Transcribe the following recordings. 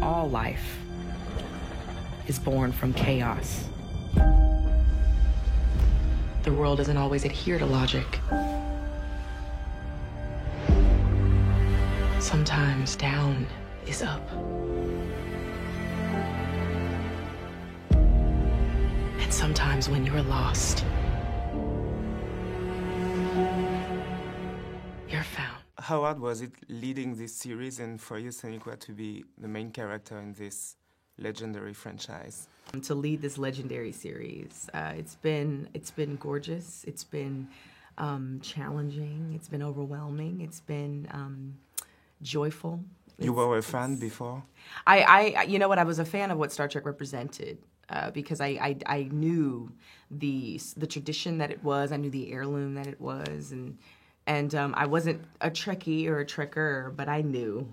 all life is born from chaos. The world doesn't always adhere to logic. Sometimes down is up. And sometimes when you're lost, you're found. How hard was it leading this series and for you, Sonequa, to be the main character in this legendary franchise? To lead this legendary series, it's been gorgeous. It's been challenging. It's been overwhelming. It's been joyful. You were a fan before? I you know what? I was a fan of what Star Trek represented because I knew the tradition that it was. I knew the heirloom that it was, and I wasn't a Trekkie or a Trekker, but I knew.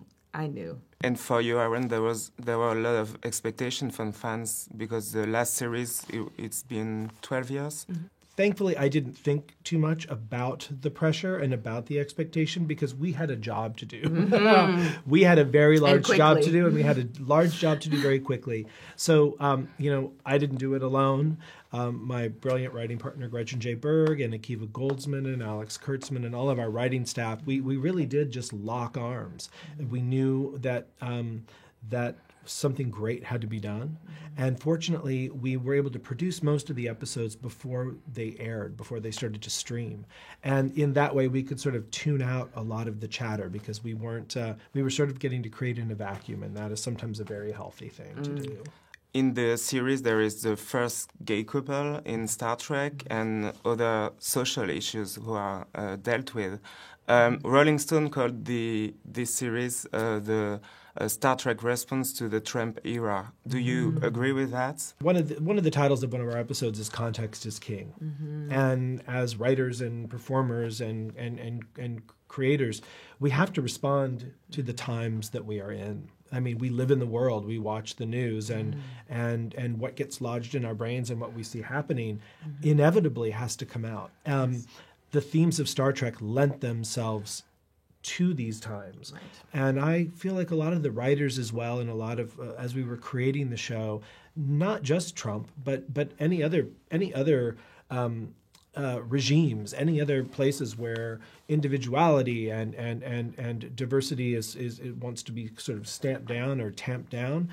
And for you, Aaron, there were a lot of expectation from fans because the last series, it's been 12 years. Mm-hmm. Thankfully, I didn't think too much about the pressure and about the expectation because we had a job to do. Mm-hmm. We had a very large job to do, and we had a large job to do very quickly. So, I didn't do it alone. My brilliant writing partner, Gretchen J. Berg, and Akiva Goldsman, and Alex Kurtzman, and all of our writing staff, we really did just lock arms. We knew that that something great had to be done. And fortunately, we were able to produce most of the episodes before they aired, before they started to stream. And in that way, we could sort of tune out a lot of the chatter because we were sort of getting to create in a vacuum, and that is sometimes a very healthy thing to do. In the series, there is the first gay couple in Star Trek and other social issues who are dealt with. Rolling Stone called this series the Star Trek response to the Trump era. Do you agree with that? One of the titles of one of our episodes is "Context is King," and as writers and performers and creators, we have to respond to the times that we are in. I mean, we live in the world. We watch the news, and what gets lodged in our brains and what we see happening inevitably has to come out. The themes of Star Trek lent themselves to these times. Right. And I feel like a lot of the writers as well, and a lot of, as we were creating the show, not just Trump, but any other regimes, any other places where individuality and diversity it wants to be sort of stamped down or tamped down,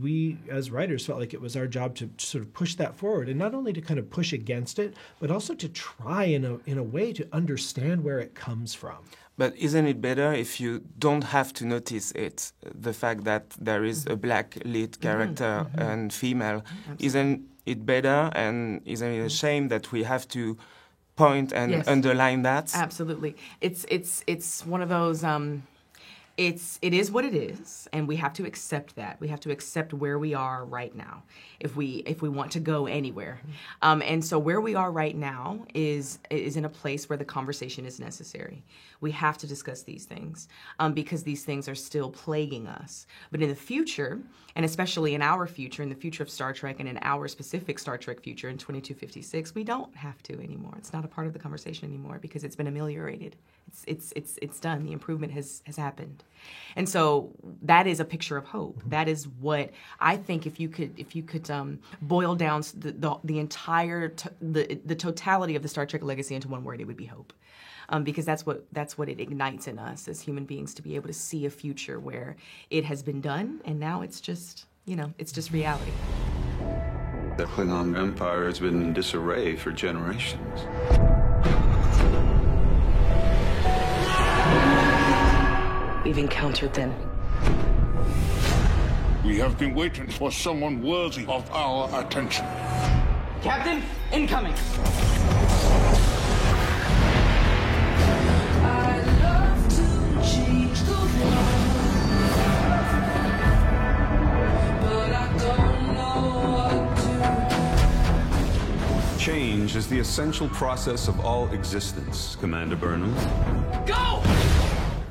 we as writers felt like it was our job to sort of push that forward, and not only to kind of push against it, but also to try in a way to understand where it comes from. But isn't it better if you don't have to notice it, the fact that there is a black lead character and female? Absolutely. Isn't it better, and isn't it a shame that we have to point and underline that? Absolutely. It's one of those... It is what it is, and we have to accept that. We have to accept where we are right now, if we want to go anywhere. And so where we are right now is in a place where the conversation is necessary. We have to discuss these things because these things are still plaguing us. But in the future, and especially in our future, in the future of Star Trek and in our specific Star Trek future in 2256, we don't have to anymore. It's not a part of the conversation anymore because it's been ameliorated. It's done. The improvement has happened. And so that is a picture of hope. That is what I think if you could boil down the entire the totality of the Star Trek legacy into one word, it would be hope. Because that's what it ignites in us as human beings, to be able to see a future where it has been done and now it's just reality. The Klingon Empire has been in disarray for generations. We've encountered them. We have been waiting for someone worthy of our attention. Captain, incoming! Change is the essential process of all existence, Commander Burnham. Go!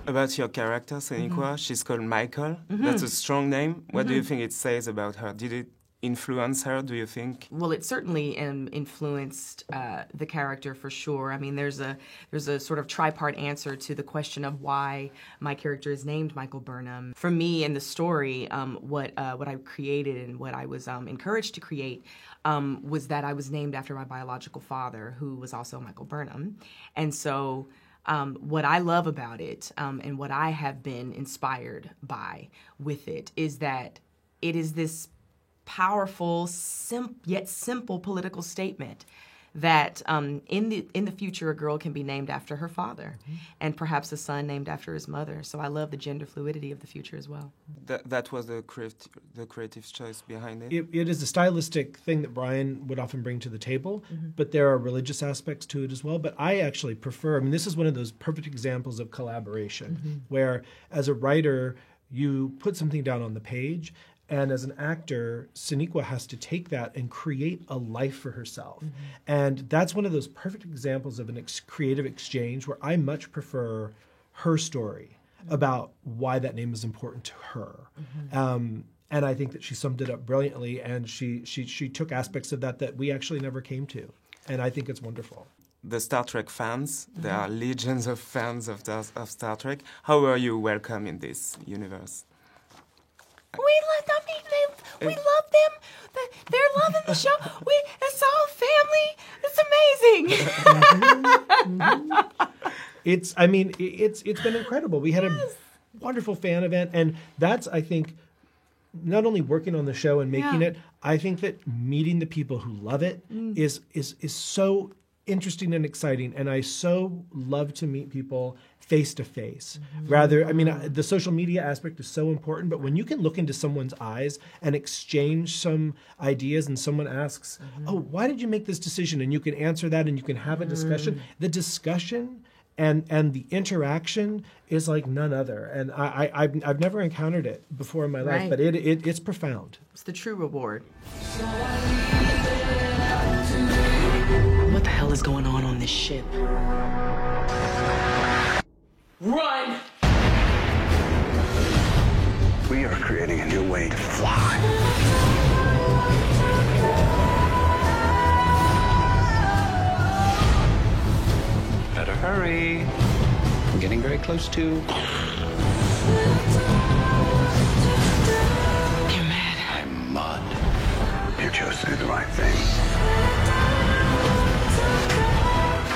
About your character, Sonequa, she's called Michael. That's a strong name. What do you think it says about her? Did it influence her, do you think? Well, it certainly influenced the character for sure. I mean, there's a sort of tripart answer to the question of why my character is named Michael Burnham. For me, in the story, what I created and what I was encouraged to create was that I was named after my biological father, who was also Michael Burnham. And so what I love about it and what I have been inspired by with it is that it is this powerful, yet simple political statement that in the future a girl can be named after her father, and perhaps a son named after his mother. So I love the gender fluidity of the future as well. That was the creative choice behind it? It is a stylistic thing that Brian would often bring to the table, but there are religious aspects to it as well. But I actually prefer, I mean, this is one of those perfect examples of collaboration, where as a writer, you put something down on the page, and as an actor, Sonequa has to take that and create a life for herself. And that's one of those perfect examples of an creative exchange where I much prefer her story about why that name is important to her. And I think that she summed it up brilliantly, and she took aspects of that we actually never came to. And I think it's wonderful. The Star Trek fans, there are legions of fans of Star Trek. How were you welcome in this universe? We love them. They're loving the show. It's all family. It's amazing. It's been incredible. We had a wonderful fan event, and that's, I think, not only working on the show and making it, I think that meeting the people who love it is so interesting and exciting, and I so love to meet people face to face. Rather, I mean, the social media aspect is so important, but when you can look into someone's eyes and exchange some ideas, and someone asks, "Oh, why did you make this decision?" and you can answer that, and you can have a discussion. The discussion and the interaction is like none other, and I've never encountered it before in my life, but it's profound. It's the true reward. What the hell is going on this ship? Run! We are creating a new way to fly. Better hurry. I'm getting very close to. You're mad. I'm mud. You chose to do the right thing.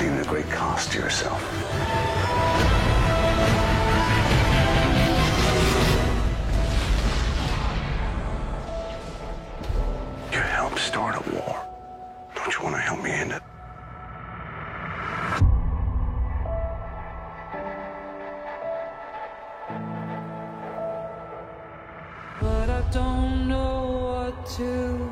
Even at great cost to yourself. You helped start a war. Don't you want to help me end it? But I don't know what to